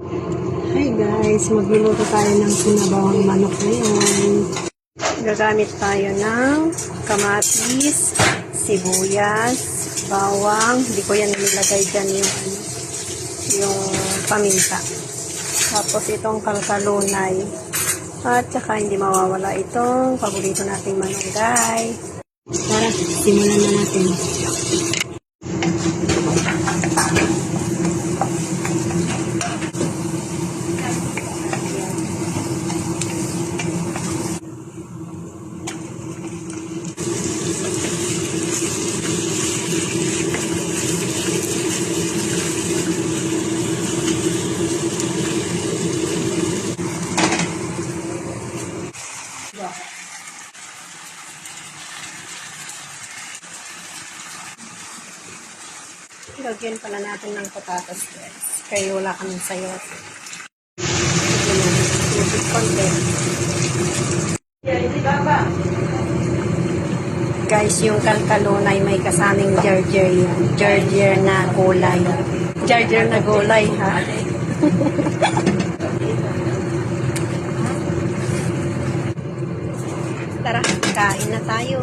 Hi guys, magluluto tayo ng sinabawang manok ngayon. Gagamit tayo ng kamatis, sibuyas, bawang. Hindi ko yan nilagay dyan yung paminta. Tapos itong kalkalunay. At saka hindi mawawala itong paborito nating malunggay. Tara, simulan na natin. Lagyan pala natin ng patatas guys. Kaya wala kaming sayo. Guys, yung kalkalunay may kasaming jarjer yan. Jarjer na gulay. Jarjer na gulay ha. Tara, kain na tayo.